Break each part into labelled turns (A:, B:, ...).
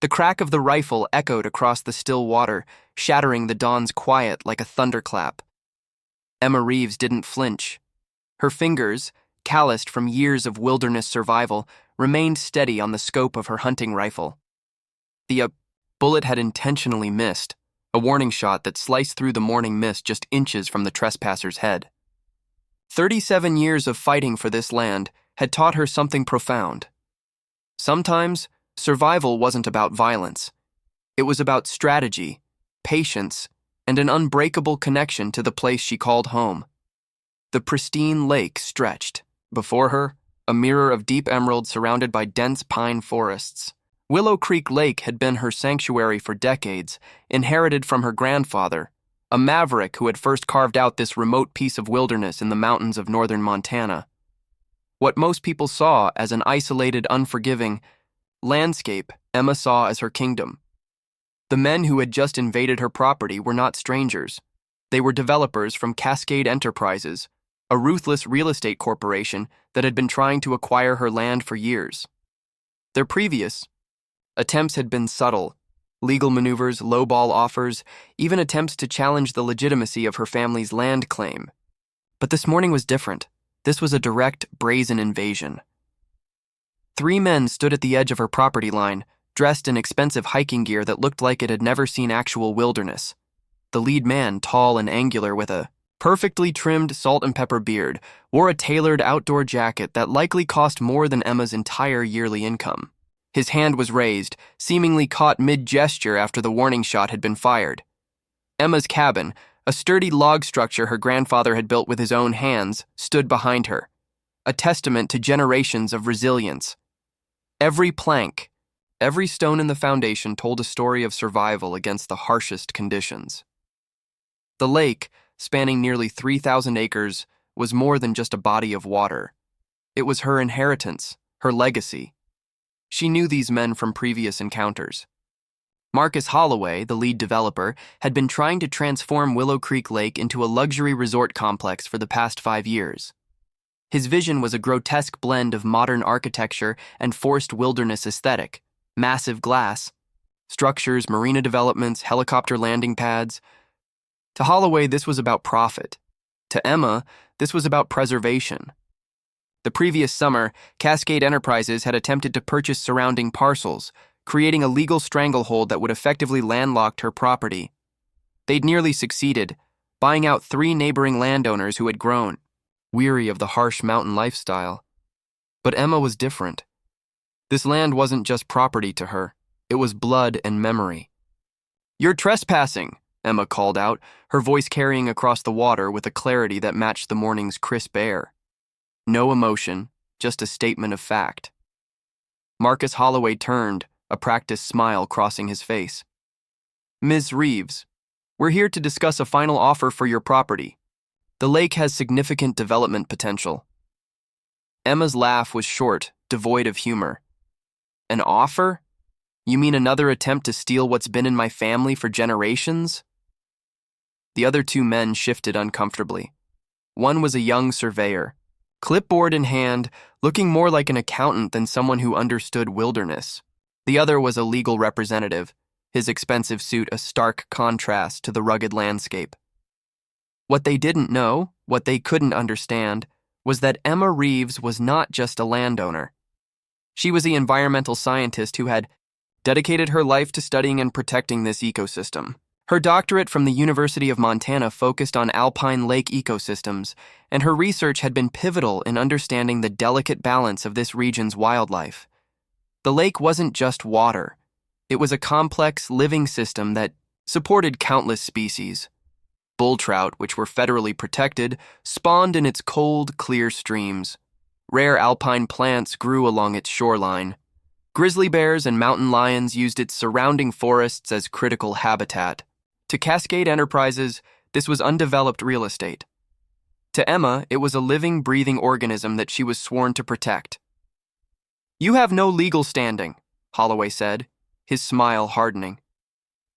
A: The crack of the rifle echoed across the still water, shattering the dawn's quiet like a thunderclap. Emma Reeves didn't flinch. Her fingers, calloused from years of wilderness survival, remained steady on the scope of her hunting rifle. The bullet had intentionally missed, a warning shot that sliced through the morning mist just inches from the trespasser's head. 37 years of fighting for this land had taught her something profound. Sometimes, survival wasn't about violence. It was about strategy, patience, and an unbreakable connection to the place she called home. The pristine lake stretched. Before her, a mirror of deep emerald surrounded by dense pine forests. Willow Creek Lake had been her sanctuary for decades, inherited from her grandfather, a maverick who had first carved out this remote piece of wilderness in the mountains of northern Montana. What most people saw as an isolated, unforgiving landscape, Emma saw as her kingdom. The men who had just invaded her property were not strangers. They were developers from Cascade Enterprises, a ruthless real estate corporation that had been trying to acquire her land for years. Their previous attempts had been subtle: legal maneuvers, lowball offers, even attempts to challenge the legitimacy of her family's land claim. But this morning was different. This was a direct, brazen invasion. 3 men stood at the edge of her property line, dressed in expensive hiking gear that looked like it had never seen actual wilderness. The lead man, tall and angular with a perfectly trimmed salt and pepper beard, wore a tailored outdoor jacket that likely cost more than Emma's entire yearly income. His hand was raised, seemingly caught mid-gesture after the warning shot had been fired. Emma's cabin, a sturdy log structure her grandfather had built with his own hands, stood behind her, a testament to generations of resilience. Every plank, every stone in the foundation told a story of survival against the harshest conditions. The lake, spanning nearly 3,000 acres, was more than just a body of water. It was her inheritance, her legacy. She knew these men from previous encounters. Marcus Holloway, the lead developer, had been trying to transform Willow Creek Lake into a luxury resort complex for the past 5 years. His vision was a grotesque blend of modern architecture and forced wilderness aesthetic: massive glass, structures, marina developments, helicopter landing pads. To Holloway, this was about profit. To Emma, this was about preservation. The previous summer, Cascade Enterprises had attempted to purchase surrounding parcels, creating a legal stranglehold that would effectively landlock her property. They'd nearly succeeded, buying out 3 neighboring landowners who had grown weary of the harsh mountain lifestyle. But Emma was different. This land wasn't just property to her, it was blood and memory. "You're trespassing," Emma called out, her voice carrying across the water with a clarity that matched the morning's crisp air. No emotion, just a statement of fact. Marcus Holloway turned, a practiced smile crossing his face. "Ms. Reeves, we're here to discuss a final offer for your property. The lake has significant development potential." Emma's laugh was short, devoid of humor. "An offer? You mean another attempt to steal what's been in my family for generations?" The other 2 men shifted uncomfortably. One was a young surveyor, clipboard in hand, looking more like an accountant than someone who understood wilderness. The other was a legal representative, his expensive suit a stark contrast to the rugged landscape. What they didn't know, what they couldn't understand, was that Emma Reeves was not just a landowner. She was the environmental scientist who had dedicated her life to studying and protecting this ecosystem. Her doctorate from the University of Montana focused on alpine lake ecosystems, and her research had been pivotal in understanding the delicate balance of this region's wildlife. The lake wasn't just water. It was a complex, living system that supported countless species. Bull trout, which were federally protected, spawned in its cold, clear streams. Rare alpine plants grew along its shoreline. Grizzly bears and mountain lions used its surrounding forests as critical habitat. To Cascade Enterprises, this was undeveloped real estate. To Emma, it was a living, breathing organism that she was sworn to protect. "You have no legal standing," Holloway said, his smile hardening.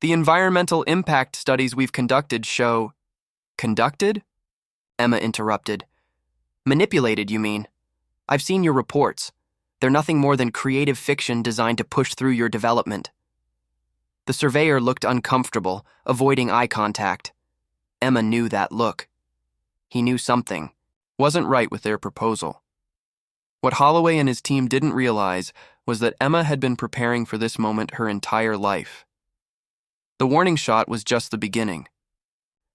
A: "The environmental impact studies we've conducted show—" "Conducted?" Emma interrupted. "Manipulated, you mean? I've seen your reports. They're nothing more than creative fiction designed to push through your development." The surveyor looked uncomfortable, avoiding eye contact. Emma knew that look. He knew something wasn't right with their proposal. What Holloway and his team didn't realize was that Emma had been preparing for this moment her entire life. The warning shot was just the beginning.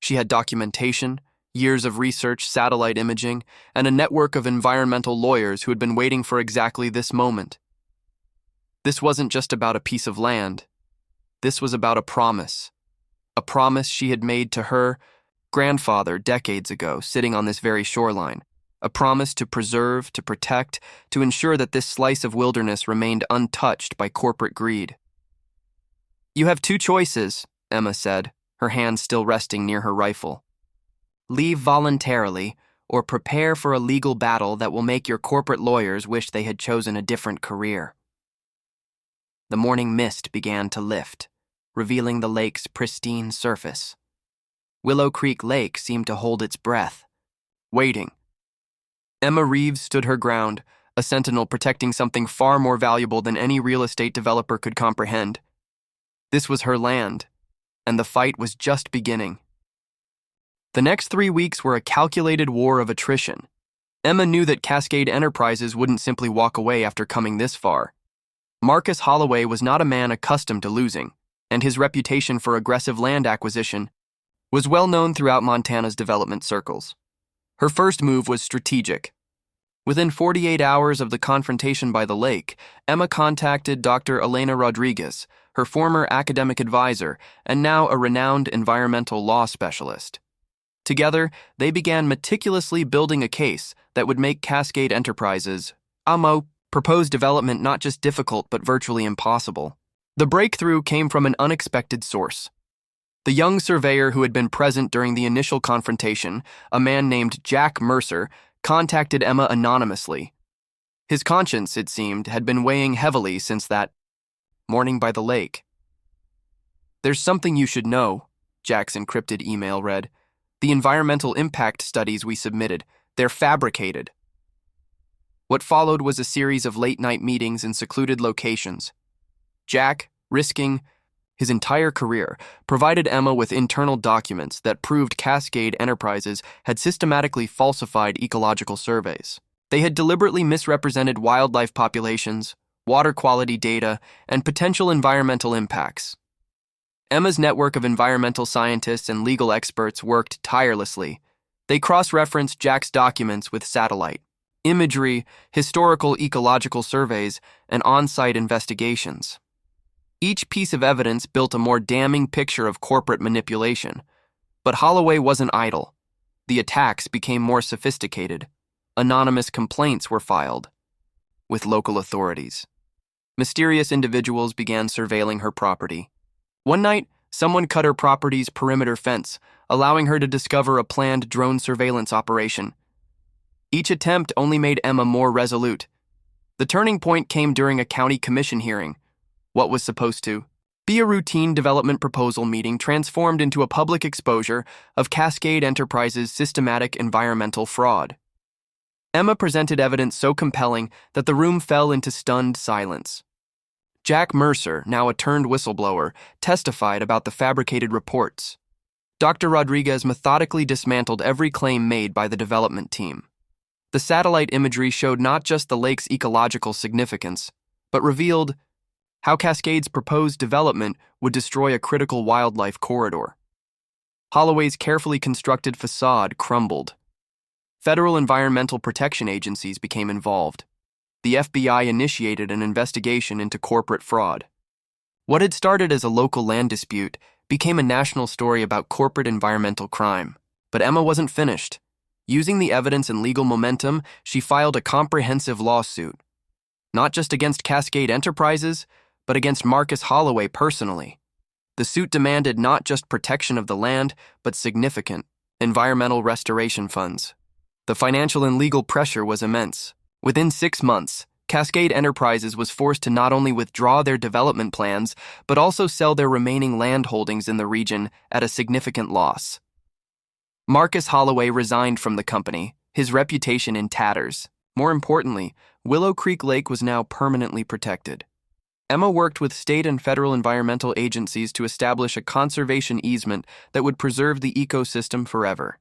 A: She had documentation, years of research, satellite imaging, and a network of environmental lawyers who had been waiting for exactly this moment. This wasn't just about a piece of land. This was about a promise she had made to her grandfather decades ago, sitting on this very shoreline. A promise to preserve, to protect, to ensure that this slice of wilderness remained untouched by corporate greed. "You have two choices," Emma said, her hand still resting near her rifle. "Leave voluntarily, or prepare for a legal battle that will make your corporate lawyers wish they had chosen a different career." The morning mist began to lift, revealing the lake's pristine surface. Willow Creek Lake seemed to hold its breath, waiting. Emma Reeves stood her ground, a sentinel protecting something far more valuable than any real estate developer could comprehend. This was her land, and the fight was just beginning. The next 3 weeks were a calculated war of attrition. Emma knew that Cascade Enterprises wouldn't simply walk away after coming this far. Marcus Holloway was not a man accustomed to losing, and his reputation for aggressive land acquisition was well known throughout Montana's development circles. Her first move was strategic. Within 48 hours of the confrontation by the lake, Emma contacted Dr. Elena Rodriguez, her former academic advisor and now a renowned environmental law specialist. Together, they began meticulously building a case that would make Cascade Enterprises' proposed development not just difficult but virtually impossible. The breakthrough came from an unexpected source. The young surveyor who had been present during the initial confrontation, a man named Jack Mercer, contacted Emma anonymously. His conscience, it seemed, had been weighing heavily since that morning by the lake. "There's something you should know," Jack's encrypted email read. "The environmental impact studies we submitted, they're fabricated." What followed was a series of late-night meetings in secluded locations. Jack, risking his entire career, provided Emma with internal documents that proved Cascade Enterprises had systematically falsified ecological surveys. They had deliberately misrepresented wildlife populations, water quality data, and potential environmental impacts. Emma's network of environmental scientists and legal experts worked tirelessly. They cross-referenced Jack's documents with satellite imagery, historical ecological surveys, and on-site investigations. Each piece of evidence built a more damning picture of corporate manipulation. But Holloway wasn't idle. The attacks became more sophisticated. Anonymous complaints were filed with local authorities. Mysterious individuals began surveilling her property. One night, someone cut her property's perimeter fence, allowing her to discover a planned drone surveillance operation. Each attempt only made Emma more resolute. The turning point came during a county commission hearing. What was supposed to be a routine development proposal meeting transformed into a public exposure of Cascade Enterprises' systematic environmental fraud. Emma presented evidence so compelling that the room fell into stunned silence. Jack Mercer, now a turned whistleblower, testified about the fabricated reports. Dr. Rodriguez methodically dismantled every claim made by the development team. The satellite imagery showed not just the lake's ecological significance, but revealed how Cascade's proposed development would destroy a critical wildlife corridor. Holloway's carefully constructed facade crumbled. Federal environmental protection agencies became involved. The FBI initiated an investigation into corporate fraud. What had started as a local land dispute became a national story about corporate environmental crime. But Emma wasn't finished. Using the evidence and legal momentum, she filed a comprehensive lawsuit. Not just against Cascade Enterprises, but against Marcus Holloway personally. The suit demanded not just protection of the land, but significant environmental restoration funds. The financial and legal pressure was immense. Within 6 months, Cascade Enterprises was forced to not only withdraw their development plans, but also sell their remaining land holdings in the region at a significant loss. Marcus Holloway resigned from the company, his reputation in tatters. More importantly, Willow Creek Lake was now permanently protected. Emma worked with state and federal environmental agencies to establish a conservation easement that would preserve the ecosystem forever.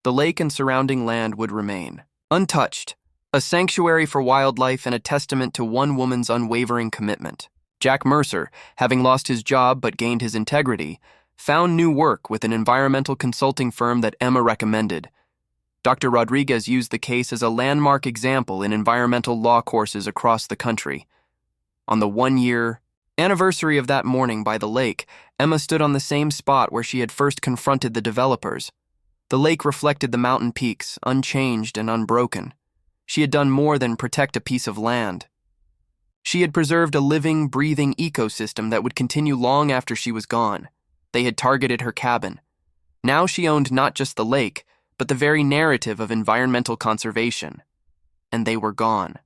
A: The lake and surrounding land would remain untouched, a sanctuary for wildlife and a testament to one woman's unwavering commitment. Jack Mercer, having lost his job but gained his integrity, found new work with an environmental consulting firm that Emma recommended. Dr. Rodriguez used the case as a landmark example in environmental law courses across the country. On the 1-year anniversary of that morning by the lake, Emma stood on the same spot where she had first confronted the developers. The lake reflected the mountain peaks, unchanged and unbroken. She had done more than protect a piece of land. She had preserved a living, breathing ecosystem that would continue long after she was gone. They had targeted her cabin. Now she owned not just the lake, but the very narrative of environmental conservation. And they were gone.